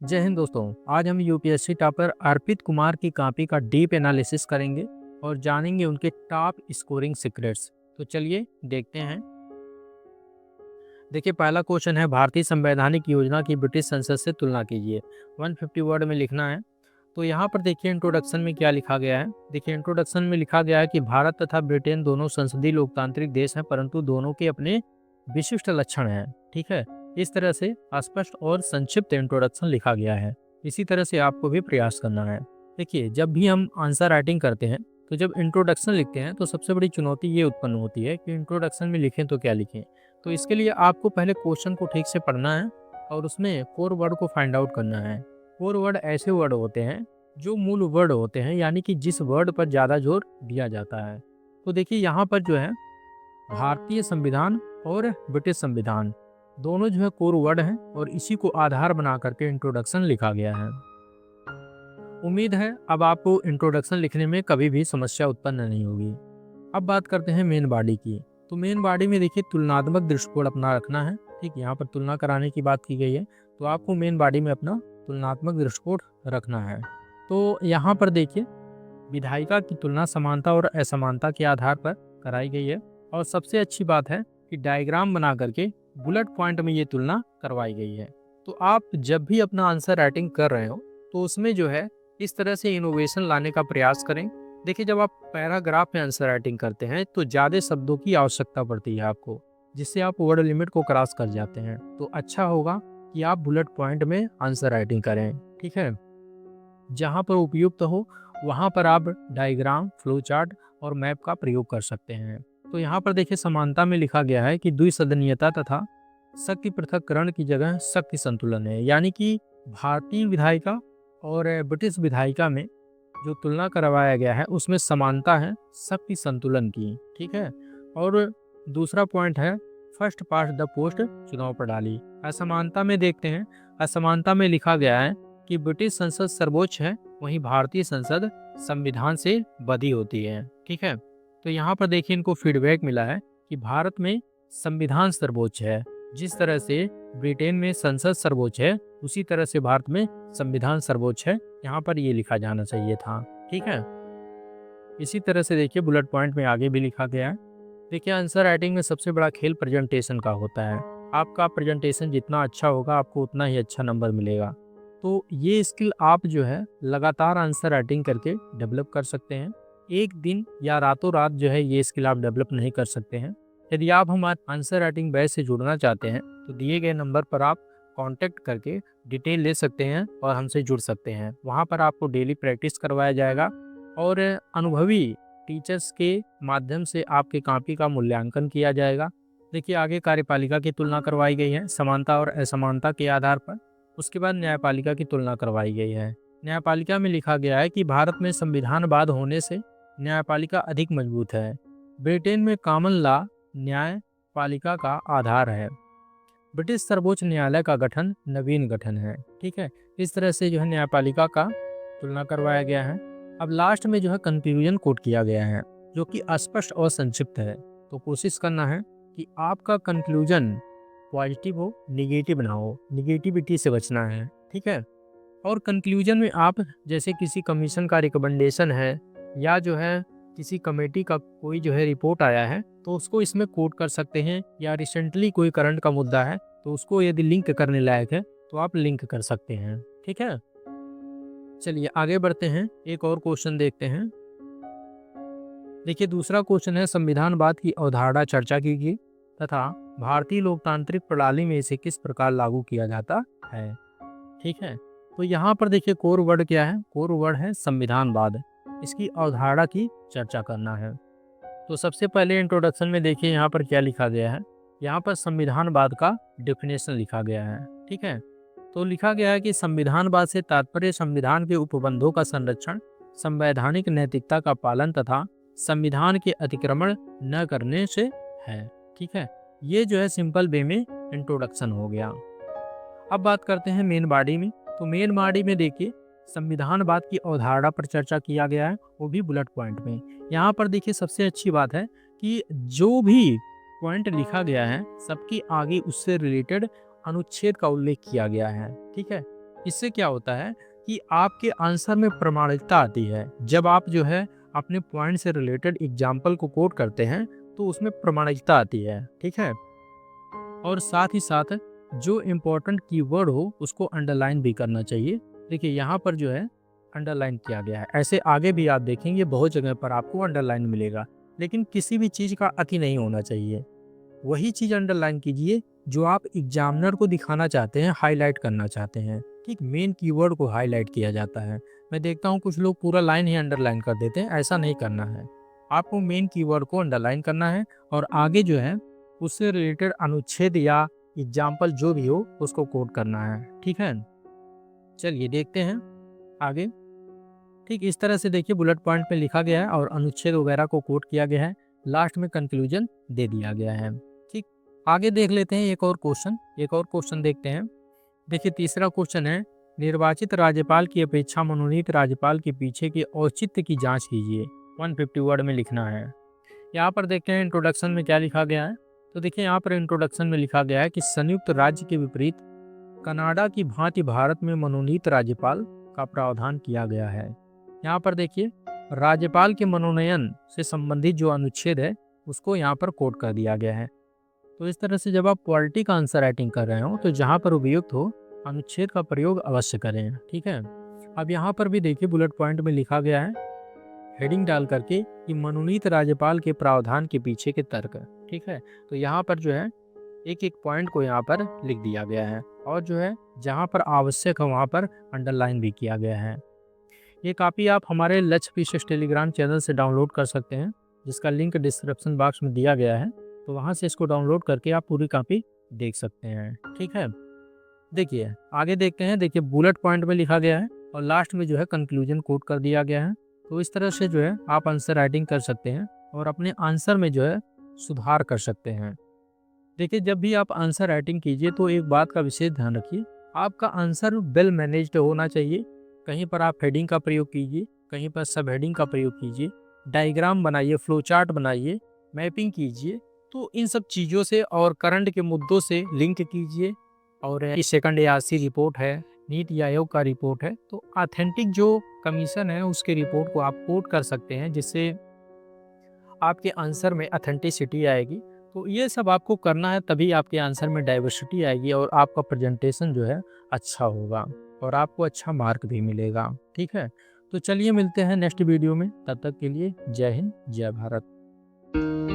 जय हिंद दोस्तों। आज हम यूपीएससी टॉपर अर्पित कुमार की कॉपी का डीप एनालिसिस करेंगे और जानेंगे उनके टॉप स्कोरिंग सीक्रेट्स। तो चलिए देखते हैं। देखिए, पहला क्वेश्चन है, भारतीय संवैधानिक योजना की ब्रिटिश संसद से तुलना कीजिए। 150 वर्ड में लिखना है। तो यहाँ पर देखिए इंट्रोडक्शन में क्या लिखा गया है। देखिए इंट्रोडक्शन में लिखा गया है कि भारत तथा ब्रिटेन दोनों संसदीय लोकतांत्रिक देश हैं, परंतु दोनों के अपने विशिष्ट लक्षण हैं। ठीक है, इस तरह से स्पष्ट और संक्षिप्त इंट्रोडक्शन लिखा गया है। इसी तरह से आपको भी प्रयास करना है। देखिए, जब भी हम आंसर राइटिंग करते हैं तो जब इंट्रोडक्शन लिखते हैं तो सबसे बड़ी चुनौती ये उत्पन्न होती है कि इंट्रोडक्शन में लिखें तो क्या लिखें। तो इसके लिए आपको पहले क्वेश्चन को ठीक से पढ़ना है और उसमें कोर वर्ड को फाइंड आउट करना है। कोर वर्ड ऐसे वर्ड होते हैं जो मूल वर्ड होते हैं, यानी कि जिस वर्ड पर ज़्यादा जोर दिया जाता है। तो देखिए यहाँ पर जो है भारतीय संविधान और ब्रिटिश संविधान दोनों जो है कोर वर्ड हैं और इसी को आधार बना करके इंट्रोडक्शन लिखा गया है। उम्मीद है अब आपको इंट्रोडक्शन लिखने में कभी भी समस्या उत्पन्न नहीं होगी। अब बात करते हैं मेन बॉडी की। तो मेन बॉडी में देखिए तुलनात्मक दृष्टिकोण अपना रखना है। ठीक, यहाँ पर तुलना कराने की बात की गई है, तो आपको मेन बॉडी में अपना तुलनात्मक दृष्टिकोण रखना है। तो यहाँ पर देखिए विधायिका की तुलना समानता और असमानता के आधार पर कराई गई है और सबसे अच्छी बात है कि डायग्राम बना करके बुलेट पॉइंट में ये तुलना करवाई गई है। तो आप जब भी अपना आंसर राइटिंग कर रहे हो तो उसमें जो है इस तरह से इनोवेशन लाने का प्रयास करें। देखिए, जब आप पैराग्राफ में आंसर राइटिंग करते हैं तो ज़्यादा शब्दों की आवश्यकता पड़ती है आपको, जिससे आप वर्ड लिमिट को क्रॉस कर जाते हैं। तो अच्छा होगा कि आप बुलेट पॉइंट में आंसर राइटिंग करें। ठीक है, जहाँ पर उपयुक्त हो वहाँ पर आप डायग्राम, फ्लो चार्ट और मैप का प्रयोग कर सकते हैं। तो यहाँ पर देखिए समानता में लिखा गया है कि द्विसदनीयता तथा शक्ति पृथक्करण की जगह शक्ति संतुलन है, यानी कि भारतीय विधायिका और ब्रिटिश विधायिका में जो तुलना करवाया गया है उसमें समानता है शक्ति संतुलन की। ठीक है, और दूसरा पॉइंट है फर्स्ट पास्ट द पोस्ट चुनाव प्रणाली। असमानता में देखते हैं, असमानता में लिखा गया है कि ब्रिटिश संसद सर्वोच्च है, वहीं भारतीय संसद संविधान से बधी होती है। ठीक है, तो यहाँ पर देखिए इनको फीडबैक मिला है कि भारत में संविधान सर्वोच्च है। जिस तरह से ब्रिटेन में संसद सर्वोच्च है उसी तरह से भारत में संविधान सर्वोच्च है। यहाँ पर ये लिखा जाना चाहिए था। ठीक है, इसी तरह से देखिए बुलेट पॉइंट में आगे भी लिखा गया है। देखिए, आंसर राइटिंग में सबसे बड़ा खेल प्रेजेंटेशन का होता है। आपका प्रेजेंटेशन जितना अच्छा होगा आपको उतना ही अच्छा नंबर मिलेगा। तो ये स्किल आप जो है लगातार आंसर राइटिंग करके डेवलप कर सकते हैं। एक दिन या रातों रात जो है ये स्किल आप डेवलप नहीं कर सकते हैं। यदि आप हमारे आंसर राइटिंग बैच से जुड़ना चाहते हैं तो दिए गए नंबर पर आप कांटेक्ट करके डिटेल ले सकते हैं और हमसे जुड़ सकते हैं। वहाँ पर आपको डेली प्रैक्टिस करवाया जाएगा और अनुभवी टीचर्स के माध्यम से आपके कॉपी का मूल्यांकन किया जाएगा। देखिए, आगे कार्यपालिका की तुलना करवाई गई है समानता और असमानता के आधार पर। उसके बाद न्यायपालिका की तुलना करवाई गई है। न्यायपालिका में लिखा गया है कि भारत में संविधानवाद होने से न्यायपालिका अधिक मजबूत है। ब्रिटेन में कॉमन लॉ न्यायपालिका का आधार है। ब्रिटिश सर्वोच्च न्यायालय का गठन नवीन गठन है। ठीक है, इस तरह से जो है न्यायपालिका का तुलना करवाया गया है। अब लास्ट में जो है कंक्लूजन कोट किया गया है जो कि स्पष्ट और संक्षिप्त है। तो कोशिश करना है कि आपका कंक्लूजन पॉजिटिव हो, निगेटिव ना हो। निगेटिविटी से बचना है। ठीक है, और कंक्लूजन में आप जैसे किसी कमीशन का रिकमेंडेशन है या जो है किसी कमेटी का कोई जो है रिपोर्ट आया है तो उसको इसमें कोट कर सकते हैं, या रिसेंटली कोई करंट का मुद्दा है तो उसको यदि लिंक करने लायक है तो आप लिंक कर सकते हैं। ठीक है, चलिए आगे बढ़ते हैं, एक और क्वेश्चन देखते हैं। देखिए, दूसरा क्वेश्चन है संविधानवाद की अवधारणा चर्चा कीजिए तथा भारतीय लोकतांत्रिक प्रणाली में इसे किस प्रकार लागू किया जाता है। ठीक है, तो यहाँ पर देखिए कोर वर्ड क्या है। कोर वर्ड है संविधानवाद। इसकी अवधारणा की चर्चा करना है। तो सबसे पहले इंट्रोडक्शन में देखिए यहाँ पर क्या लिखा गया है। यहाँ पर संविधानवाद का डेफिनेशन लिखा गया है। ठीक है, तो लिखा गया है कि संविधानवाद से तात्पर्य संविधान के उपबंधों का संरक्षण, संवैधानिक नैतिकता का पालन तथा संविधान के अतिक्रमण न करने से है। ठीक है, ये जो है सिंपल वे में इंट्रोडक्शन हो गया। अब बात करते हैं मेन बॉडी में। तो मेन बॉडी में देखिए संविधानवाद की अवधारणा पर चर्चा किया गया है, वो भी बुलेट पॉइंट में। यहाँ पर देखिए सबसे अच्छी बात है कि जो भी पॉइंट लिखा गया है सबके आगे उससे रिलेटेड अनुच्छेद का उल्लेख किया गया है। ठीक है, इससे क्या होता है कि आपके आंसर में प्रामाणिकता आती है। जब आप जो है अपने पॉइंट से रिलेटेड एग्जाम्पल को कोट करते हैं तो उसमें प्रामाणिकता आती है, ठीक है। और साथ ही साथ जो इम्पोर्टेंट कीवर्ड हो उसको अंडरलाइन भी करना चाहिए। देखिए यहाँ पर जो है अंडरलाइन किया गया है। ऐसे आगे भी आप देखेंगे बहुत जगह पर आपको अंडरलाइन मिलेगा, लेकिन किसी भी चीज़ का अति नहीं होना चाहिए। वही चीज़ अंडरलाइन कीजिए जो आप एग्जामिनर को दिखाना चाहते हैं, हाईलाइट करना चाहते हैं। ठीक, मेन कीवर्ड को हाईलाइट किया जाता है। मैं देखता हूँ कुछ लोग पूरा लाइन ही अंडरलाइन कर देते हैं, ऐसा नहीं करना है। आपको मेन कीवर्ड को अंडरलाइन करना है और आगे जो है उससे रिलेटेड अनुच्छेद या एग्जाम्पल जो भी हो उसको कोट करना है, ठीक है। चलिए देखते हैं आगे। ठीक इस तरह से देखिए बुलेट पॉइंट में लिखा गया है और अनुच्छेद वगैरह को कोट किया गया है। लास्ट में कंक्लूजन दे दिया गया है। ठीक, आगे देख लेते हैं एक और क्वेश्चन देखते हैं। देखिए तीसरा क्वेश्चन है, निर्वाचित राज्यपाल की अपेक्षा मनोनीत राज्यपाल के पीछे के औचित्य की जांच कीजिए। 150 वर्ड में लिखना है। यहाँ पर देखते हैं इंट्रोडक्शन में क्या लिखा गया है। तो देखिए यहाँ पर इंट्रोडक्शन में लिखा गया है कि संयुक्त राज्य के विपरीत कनाडा की भांति भारत में मनोनीत राज्यपाल का प्रावधान किया गया है। यहाँ पर देखिए राज्यपाल के मनोनयन से संबंधित जो अनुच्छेद है उसको यहाँ पर कोट कर दिया गया है। तो इस तरह से जब आप पॉलिटी का आंसर राइटिंग कर रहे हो तो जहाँ पर उपयुक्त हो अनुच्छेद का प्रयोग अवश्य करें, ठीक है। अब यहाँ पर भी देखिए बुलेट पॉइंट में लिखा गया है हेडिंग डाल करके कि मनोनीत राज्यपाल के प्रावधान के पीछे के तर्क, ठीक है। तो यहाँ पर जो है एक एक पॉइंट को यहाँ पर लिख दिया गया है और जो है जहाँ पर आवश्यक है वहाँ पर अंडरलाइन भी किया गया है। ये कापी आप हमारे लक्ष्य पीसेस टेलीग्राम चैनल से डाउनलोड कर सकते हैं, जिसका लिंक डिस्क्रिप्शन बॉक्स में दिया गया है। तो वहाँ से इसको डाउनलोड करके आप पूरी कापी देख सकते हैं, ठीक है। देखिए आगे देखते हैं। देखिए बुलेट पॉइंट में लिखा गया है और लास्ट में जो है कंक्लूजन कोट कर दिया गया है। तो इस तरह से जो है आप आंसर राइटिंग कर सकते हैं और अपने आंसर में जो है सुधार कर सकते हैं। देखिए जब भी आप आंसर राइटिंग कीजिए तो एक बात का विशेष ध्यान रखिए, आपका आंसर वेल मैनेज्ड होना चाहिए। कहीं पर आप हेडिंग का प्रयोग कीजिए, कहीं पर सब हेडिंग का प्रयोग कीजिए, डायग्राम बनाइए, फ्लो चार्ट बनाइए, मैपिंग कीजिए। तो इन सब चीज़ों से और करंट के मुद्दों से लिंक कीजिए। और इस सेकंड एआरसी रिपोर्ट है, नीति आयोग का रिपोर्ट है, तो ऑथेंटिक जो कमीशन है उसके रिपोर्ट को आप कोट कर सकते हैं, जिससे आपके आंसर में ऑथेंटिसिटी आएगी। तो ये सब आपको करना है, तभी आपके आंसर में डाइवर्सिटी आएगी और आपका प्रेजेंटेशन जो है अच्छा होगा और आपको अच्छा मार्क भी मिलेगा, ठीक है। तो चलिए मिलते हैं नेक्स्ट वीडियो में, तब तक के लिए जय हिंद जय भारत।